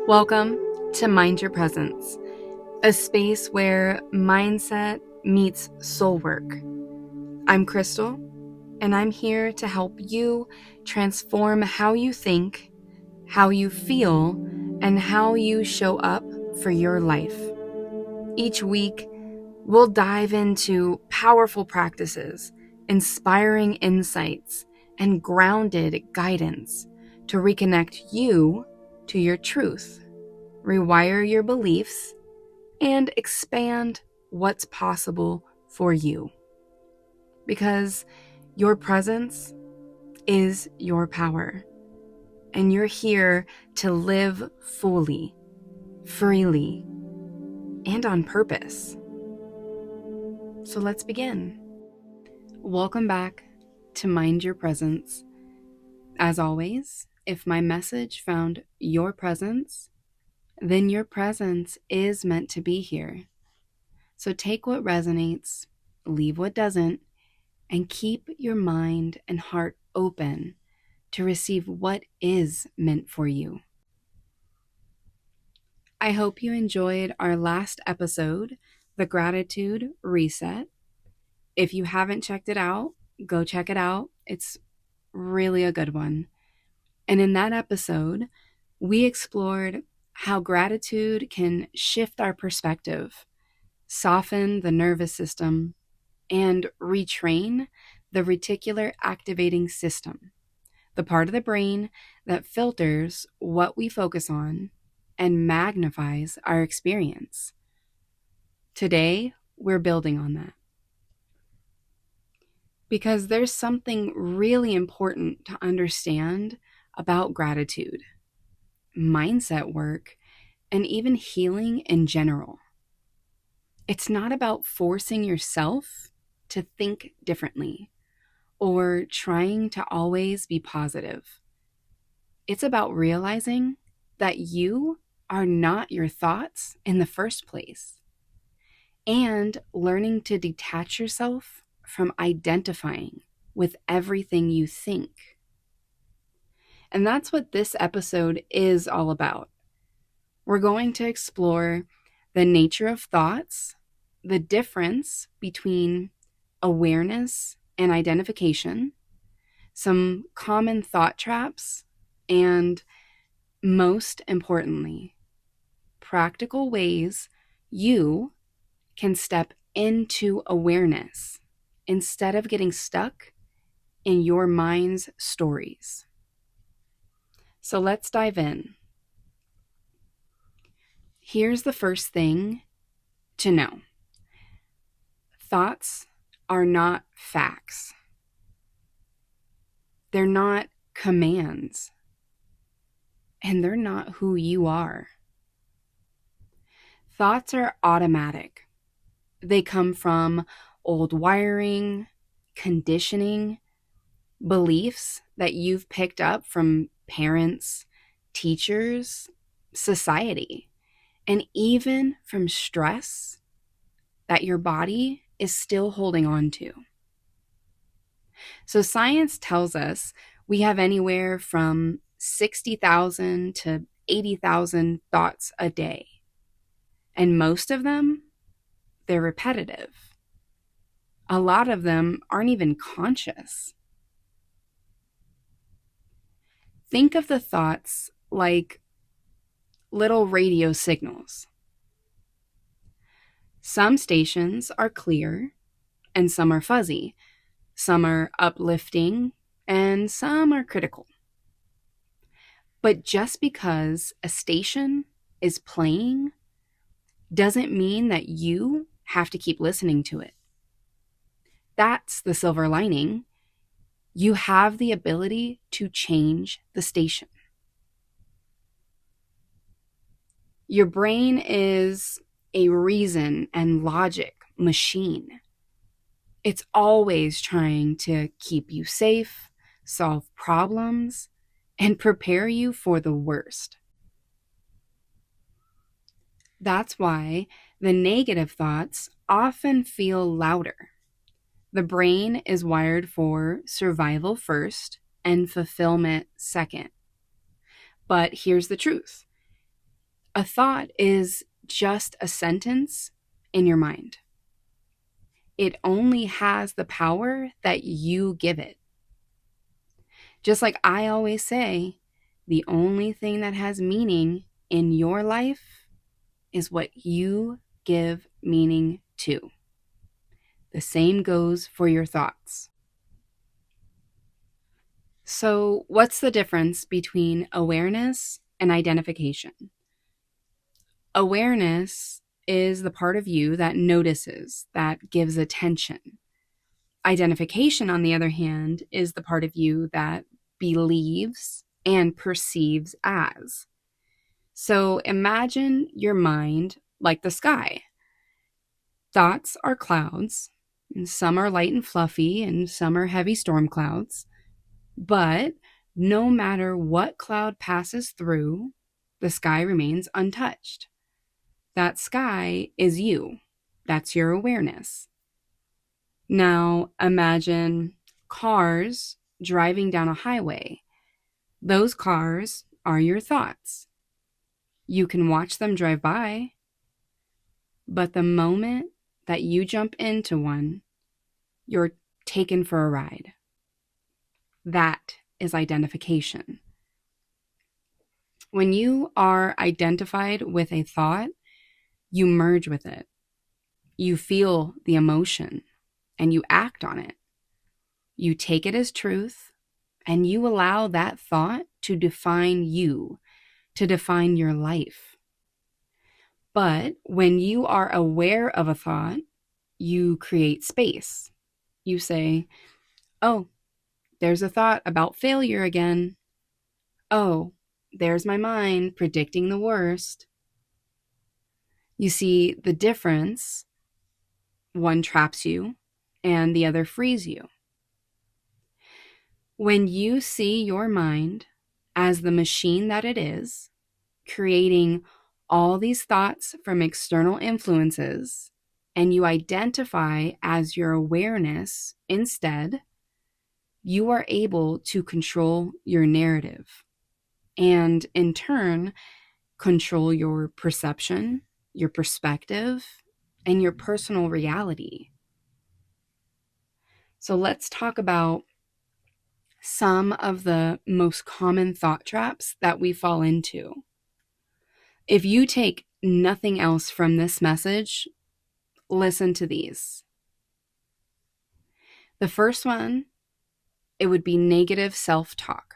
Welcome to Mind Your Presence, a space where mindset meets soul work. I'm Crystal, and I'm here to help you transform how you think, how you feel, and how you show up for your life. Each week, we'll dive into powerful practices, inspiring insights, and grounded guidance to reconnect you to your truth, rewire your beliefs, and expand what's possible for you. Because your presence is your power, and you're here to live fully, freely, and on purpose. So let's begin. Welcome back to Mind Your Presence. As always, if my message found your presence, then your presence is meant to be here. So take what resonates, leave what doesn't, and keep your mind and heart open to receive what is meant for you. I hope you enjoyed our last episode, the Gratitude Reset. If you haven't checked it out, go check it out. It's really a good one. And in that episode, we explored how gratitude can shift our perspective, soften the nervous system, and retrain the reticular activating system, the part of the brain that filters what we focus on and magnifies our experience. Today, we're building on that. Because there's something really important to understand about gratitude, mindset work, and even healing in general. It's not about forcing yourself to think differently or trying to always be positive. It's about realizing that you are not your thoughts in the first place, and learning to detach yourself from identifying with everything you think. And that's what this episode is all about. We're going to explore the nature of thoughts, the difference between awareness and identification, some common thought traps, and most importantly, practical ways you can step into awareness instead of getting stuck in your mind's stories. So let's dive in. Here's the first thing to know. Thoughts are not facts. They're not commands. And they're not who you are. Thoughts are automatic. They come from old wiring, conditioning, beliefs that you've picked up from parents, teachers, society, and even from stress that your body is still holding on to. So science tells us we have anywhere from 60,000 to 80,000 thoughts a day. And most of them, they're repetitive. A lot of them aren't even conscious. Think of the thoughts like little radio signals. Some stations are clear and some are fuzzy. Some are uplifting and some are critical. But just because a station is playing doesn't mean that you have to keep listening to it. That's the silver lining. You have the ability to change the station. Your brain is a reason and logic machine. It's always trying to keep you safe, solve problems, and prepare you for the worst. That's why the negative thoughts often feel louder. The brain is wired for survival first and fulfillment second. But here's the truth. A thought is just a sentence in your mind. It only has the power that you give it. Just like I always say, the only thing that has meaning in your life is what you give meaning to. The same goes for your thoughts. So, what's the difference between awareness and identification? Awareness is the part of you that notices, that gives attention. Identification, on the other hand, is the part of you that believes and perceives as. So imagine your mind like the sky. Thoughts are clouds, and some are light and fluffy, and some are heavy storm clouds. But no matter what cloud passes through, the sky remains untouched. That sky is you. That's your awareness. Now imagine cars driving down a highway. Those cars are your thoughts. You can watch them drive by, but the moment that you jump into one, you're taken for a ride. That is identification. When you are identified with a thought, you merge with it. You feel the emotion and you act on it. You take it as truth and you allow that thought to define you, to define your life. But when you are aware of a thought, you create space. You say, oh, there's a thought about failure again. Oh, there's my mind predicting the worst. You see the difference. One traps you and the other frees you. When you see your mind as the machine that it is, creating all these thoughts from external influences, and you identify as your awareness instead, you are able to control your narrative and in turn control your perception, your perspective, and your personal reality. So let's talk about some of the most common thought traps that we fall into. If you take nothing else from this message, listen to these. The first one, it would be negative self-talk.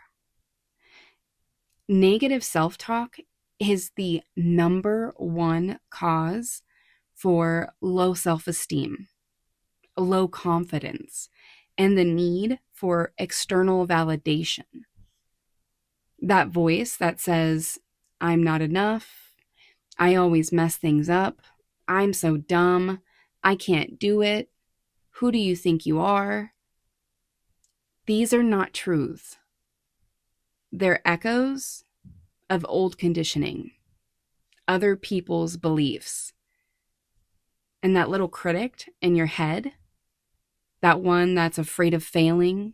Negative self-talk is the number one cause for low self-esteem, low confidence, and the need for external validation. That voice that says, I'm not enough, I always mess things up, I'm so dumb, I can't do it, who do you think you are? These are not truths. They're echoes of old conditioning, other people's beliefs. And that little critic in your head, that one that's afraid of failing,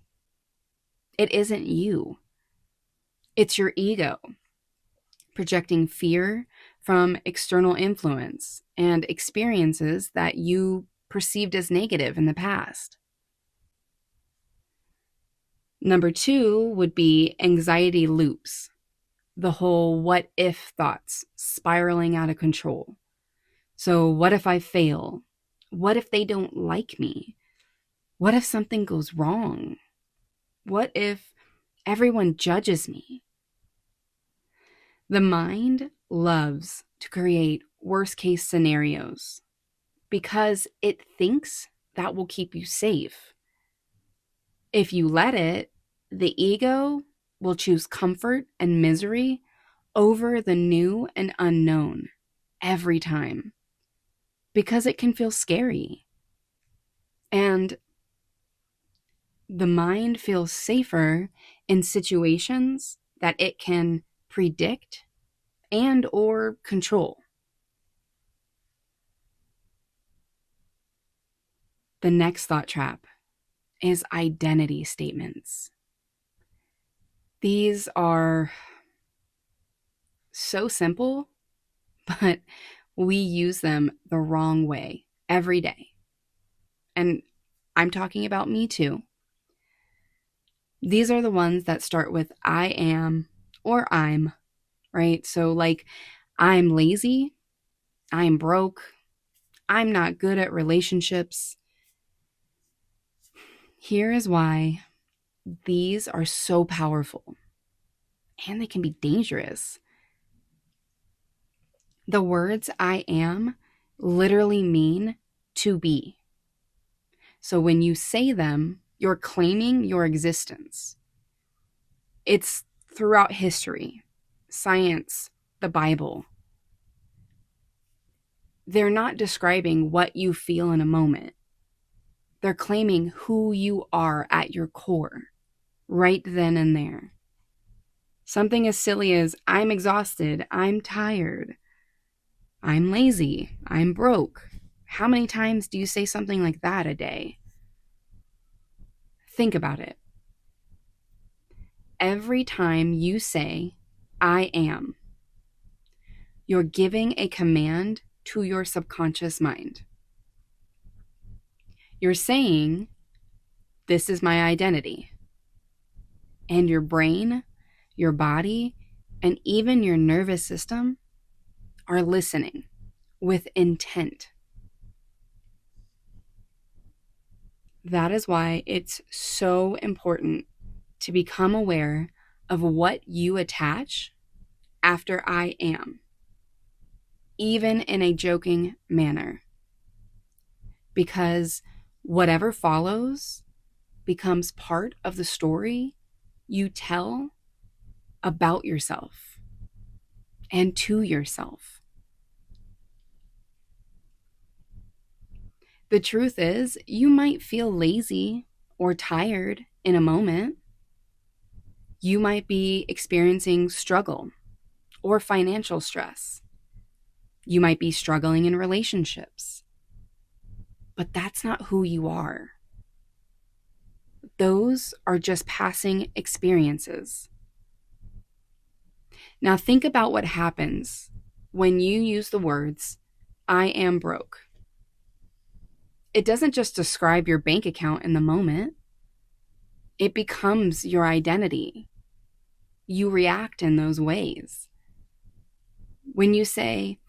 it isn't you. It's your ego projecting fear from external influence and experiences that you perceived as negative in the past. Number 2 would be anxiety loops, the whole what if thoughts spiraling out of control. So what if I fail? What if they don't like me? What if something goes wrong? What if everyone judges me? The mind loves to create worst case scenarios because it thinks that will keep you safe. If you let it, the ego will choose comfort and misery over the new and unknown every time because it can feel scary. And the mind feels safer in situations that it can predict and or control. The next thought trap is identity statements. These are so simple, but we use them the wrong way every day. And I'm talking about me too. These are the ones that start with I am or I'm, right? So, like, I'm lazy, I'm broke, I'm not good at relationships. Here is why these are so powerful and they can be dangerous. The words I am literally mean to be. So when you say them, you're claiming your existence. It's throughout history, science, the Bible. They're not describing what you feel in a moment. They're claiming who you are at your core, right then and there. Something as silly as I'm exhausted, I'm tired, I'm lazy, I'm broke. How many times do you say something like that a day? Think about it. Every time you say, I am, you're giving a command to your subconscious mind. You're saying, this is my identity. And your brain, your body, and even your nervous system are listening with intent. That is why it's so important to become aware of what you attach after I am, even in a joking manner. Because whatever follows becomes part of the story you tell about yourself and to yourself. The truth is, you might feel lazy or tired in a moment. You might be experiencing struggle or financial stress. You might be struggling in relationships. But that's not who you are. Those are just passing experiences. Now think about what happens when you use the words, I am broke. It doesn't just describe your bank account in the moment. It becomes your identity. You react in those ways. When you say,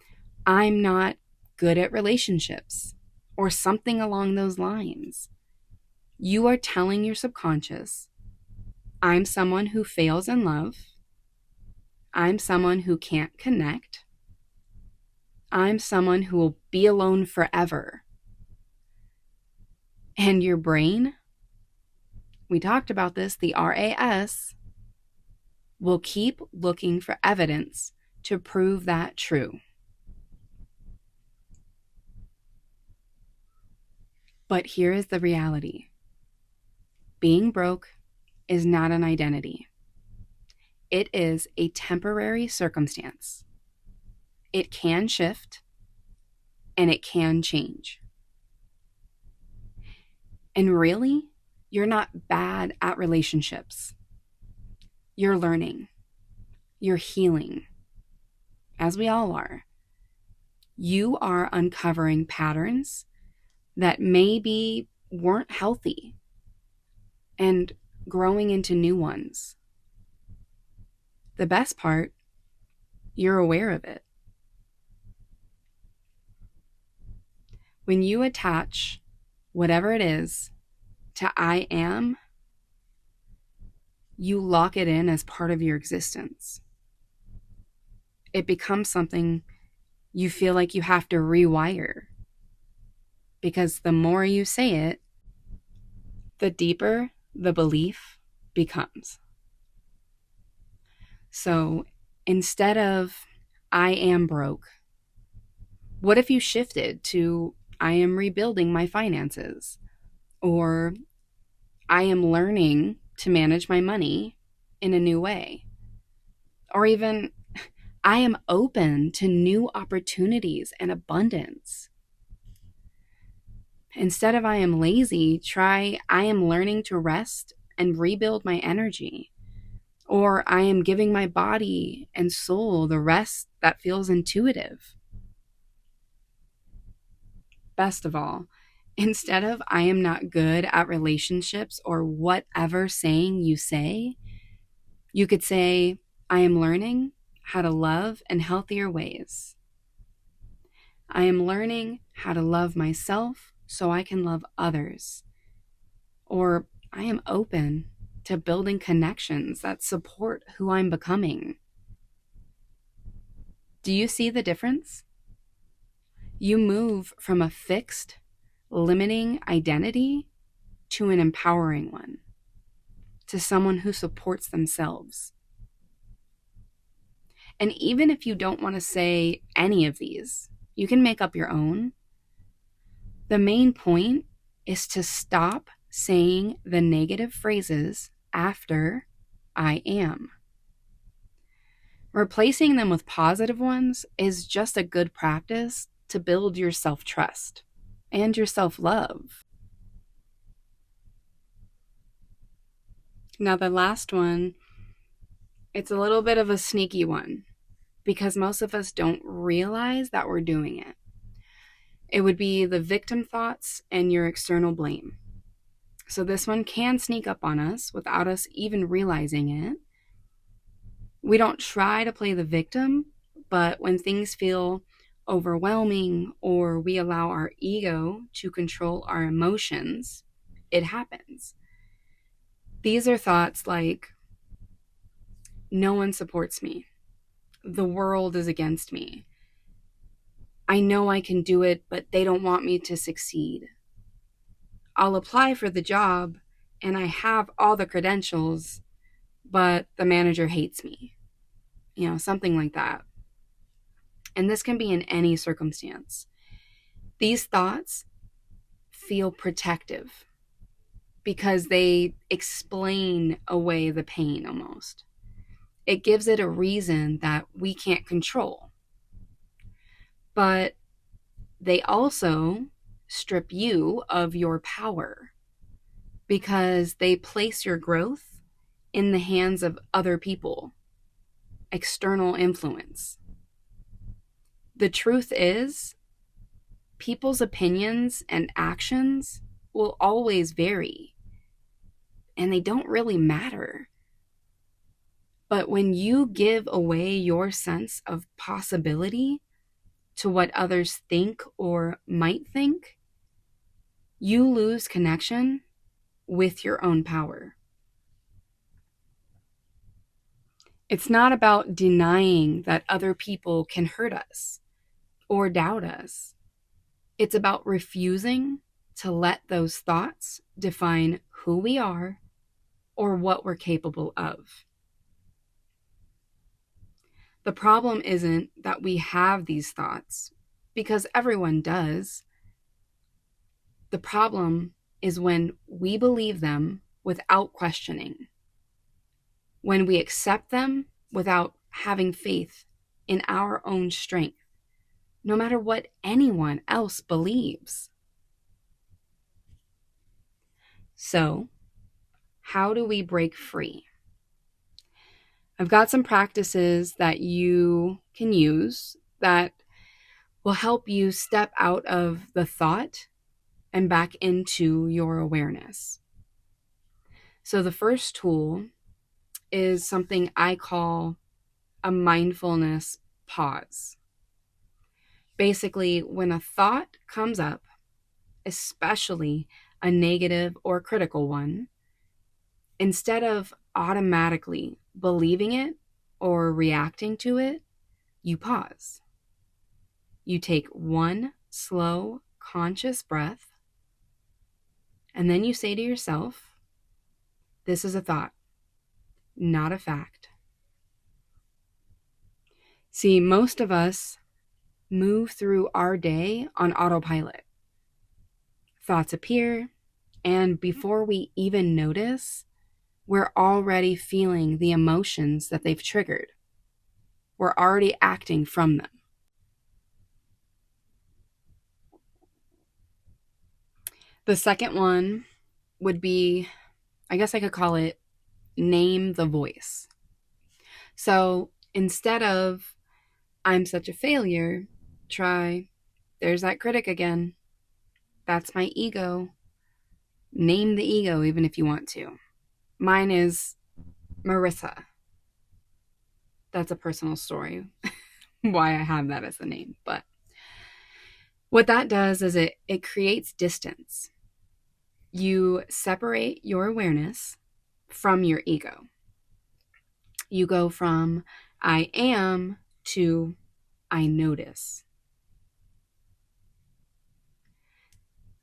I'm not good at relationships, or something along those lines, you are telling your subconscious, I'm someone who fails in love. I'm someone who can't connect. I'm someone who will be alone forever. And your brain, we talked about this, the RAS, will keep looking for evidence to prove that true. But here is the reality. Being broke is not an identity. It is a temporary circumstance. It can shift and it can change. And really, you're not bad at relationships. You're learning. You're healing, as we all are. You are uncovering patterns that maybe weren't healthy and growing into new ones. The best part, you're aware of it. When you attach whatever it is to I am, you lock it in as part of your existence. It becomes something you feel like you have to rewire. Because the more you say it, the deeper the belief becomes. So instead of I am broke, what if you shifted to I am rebuilding my finances? Or I am learning to manage my money in a new way? Or even I am open to new opportunities and abundance. Instead of I am lazy, try I am learning to rest and rebuild my energy. Or I am giving my body and soul the rest that feels intuitive. Best of all, instead of I am not good at relationships or whatever saying you say, you could say, I am learning how to love in healthier ways. I am learning how to love myself so I can love others. Or I am open to building connections that support who I'm becoming. Do you see the difference? You move from a fixed, limiting identity to an empowering one, to someone who supports themselves. And even if you don't want to say any of these, you can make up your own. The main point is to stop saying the negative phrases after I am. Replacing them with positive ones is just a good practice to build your self-trust and your self-love. Now, the last one, it's a little bit of a sneaky one because most of us don't realize that we're doing it. It would be the victim thoughts and your external blame. So this one can sneak up on us without us even realizing it. We don't try to play the victim, but when things feel overwhelming or we allow our ego to control our emotions, it happens. These are thoughts like, no one supports me. The world is against me. I know I can do it, but they don't want me to succeed. I'll apply for the job and I have all the credentials, but the manager hates me. Something like that. And this can be in any circumstance. These thoughts feel protective because they explain away the pain almost. It gives it a reason that we can't control. But they also strip you of your power because they place your growth in the hands of other people, external influence. The truth is, people's opinions and actions will always vary, and they don't really matter. But when you give away your sense of possibility to what others think or might think, you lose connection with your own power. It's not about denying that other people can hurt us or doubt us. It's about refusing to let those thoughts define who we are or what we're capable of. The problem isn't that we have these thoughts, because everyone does. The problem is when we believe them without questioning, when we accept them without having faith in our own strength, no matter what anyone else believes. So, how do we break free? I've got some practices that you can use that will help you step out of the thought and back into your awareness. So the first tool is something I call a mindfulness pause. Basically, when a thought comes up, especially a negative or critical one, instead of automatically believing it or reacting to it, you pause. You take one slow, conscious breath, and then you say to yourself, this is a thought, not a fact. See, most of us move through our day on autopilot. Thoughts appear, and before we even notice, we're already feeling the emotions that they've triggered. We're already acting from them. The second one would be, I guess I could call it name the voice. So instead of, I'm such a failure, try, there's that critic again. That's my ego. Name the ego even if you want to. Mine is Marissa. That's a personal story, why I have that as the name. But what that does is it creates distance. You separate your awareness from your ego. You go from I am to I notice.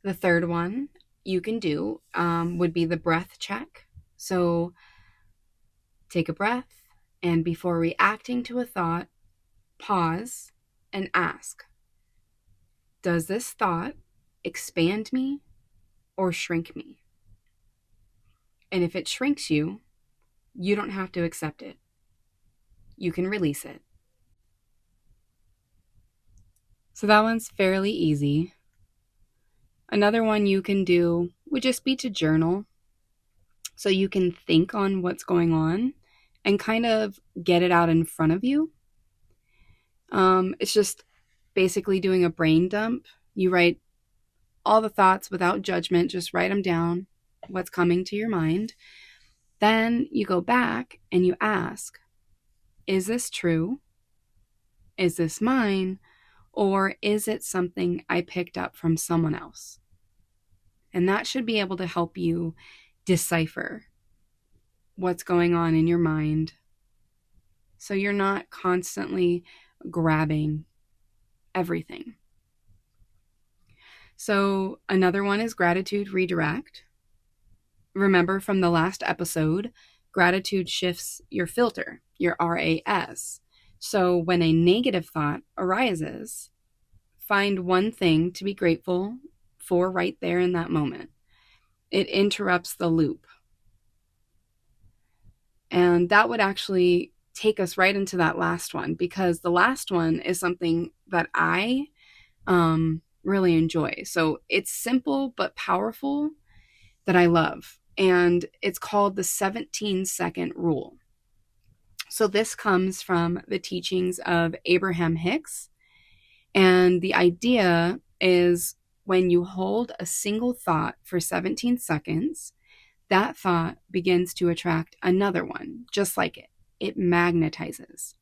The third one you can do would be the breath check. So take a breath, and before reacting to a thought, pause and ask, does this thought expand me or shrink me? And if it shrinks you, you don't have to accept it. You can release it. So that one's fairly easy. Another one you can do would just be to journal. So you can think on what's going on and kind of get it out in front of you. It's just basically doing a brain dump. You write all the thoughts without judgment, just write them down, what's coming to your mind. Then you go back and you ask, is this true? Is this mine? Or is it something I picked up from someone else? And that should be able to help you decipher what's going on in your mind, so you're not constantly grabbing everything. So another one is gratitude redirect. Remember from the last episode, gratitude shifts your filter, your RAS. So when a negative thought arises, find one thing to be grateful for right there in that moment. It interrupts the loop. And that would actually take us right into that last one, because the last one is something that I really enjoy. So it's simple but powerful, that I love. And it's called the 17-second rule. So this comes from the teachings of Abraham Hicks. And the idea is, when you hold a single thought for 17 seconds, that thought begins to attract another one, just like it. It magnetizes.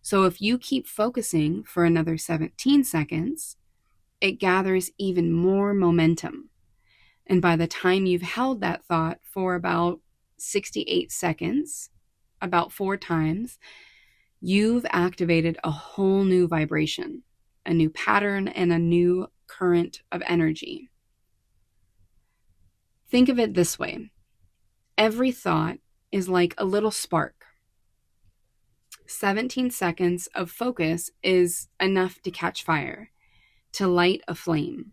So if you keep focusing for another 17 seconds, it gathers even more momentum. And by the time you've held that thought for about 68 seconds, about 4 times, you've activated a whole new vibration, a new pattern, and a new current of energy. Think of it this way. Every thought is like a little spark. 17 seconds of focus is enough to catch fire, to light a flame.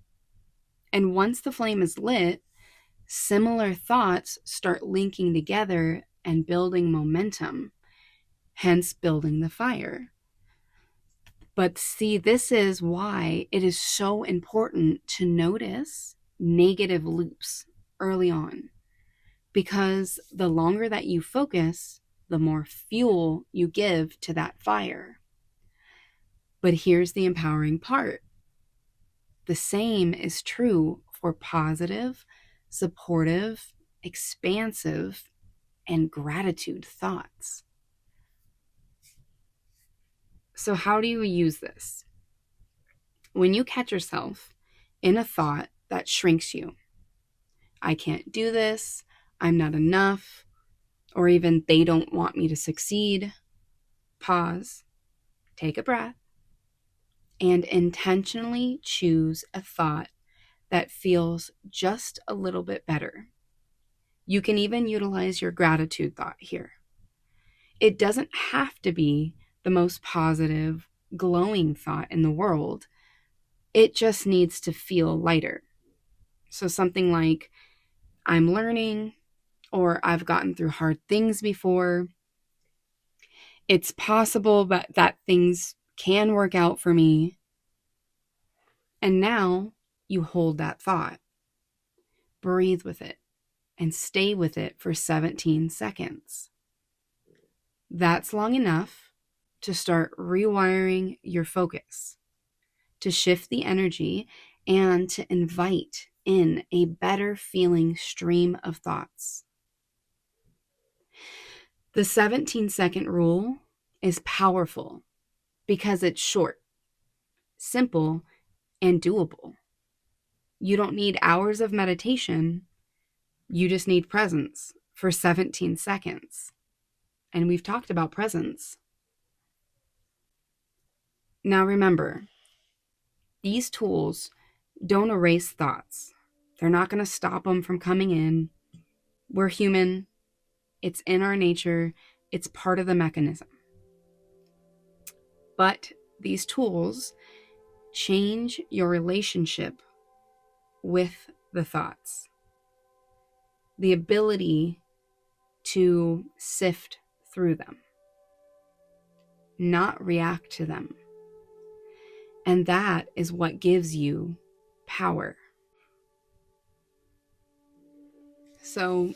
And once the flame is lit, similar thoughts start linking together and building momentum, hence building the fire. But see, this is why it is so important to notice negative loops early on. Because the longer that you focus, the more fuel you give to that fire. But here's the empowering part. The same is true for positive, supportive, expansive, and gratitude thoughts. So how do you use this? When you catch yourself in a thought that shrinks you, I can't do this, I'm not enough, or even they don't want me to succeed, pause, take a breath, and intentionally choose a thought that feels just a little bit better. You can even utilize your gratitude thought here. It doesn't have to be the most positive, glowing thought in the world. It just needs to feel lighter. So something like, I'm learning, or I've gotten through hard things before. It's possible that things can work out for me. And now you hold that thought. Breathe with it and stay with it for 17 seconds. That's long enough to start rewiring your focus, to shift the energy, and to invite in a better feeling stream of thoughts. The 17-second rule is powerful because it's short, simple, and doable. You don't need hours of meditation. You just need presence for 17 seconds. And we've talked about presence. Now remember, these tools don't erase thoughts. They're not going to stop them from coming in. We're human. It's in our nature. It's part of the mechanism. But these tools change your relationship with the thoughts. The ability to sift through them, not react to them. And that is what gives you power. So,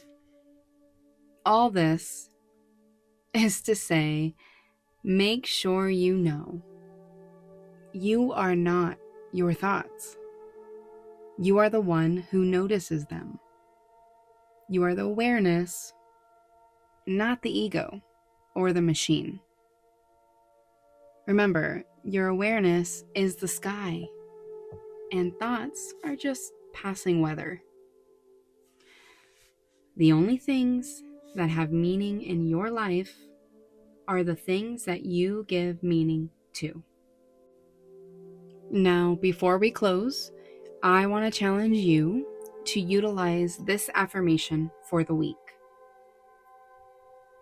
all this is to say, make sure you know you are not your thoughts. You are the one who notices them. You are the awareness, not the ego or the machine. Remember, your awareness is the sky, and thoughts are just passing weather. The only things that have meaning in your life are the things that you give meaning to. Now, before we close, I want to challenge you to utilize this affirmation for the week.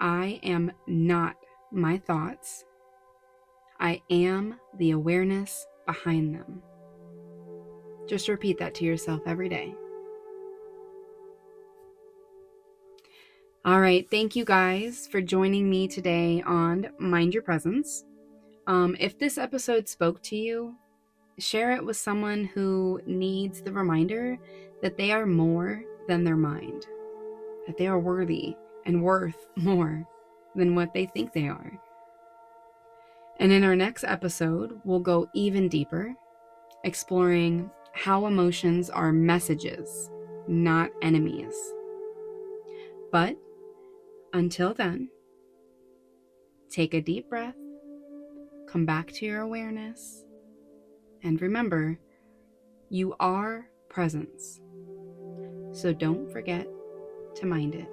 I am not my thoughts. I am the awareness behind them. Just repeat that to yourself every day. All right, thank you guys for joining me today on Mind Your Presence. If this episode spoke to you, share it with someone who needs the reminder that they are more than their mind, that they are worthy and worth more than what they think they are. And in our next episode, we'll go even deeper, exploring how emotions are messages, not enemies. But until then, take a deep breath, come back to your awareness, and remember, you are presence. So don't forget to mind it.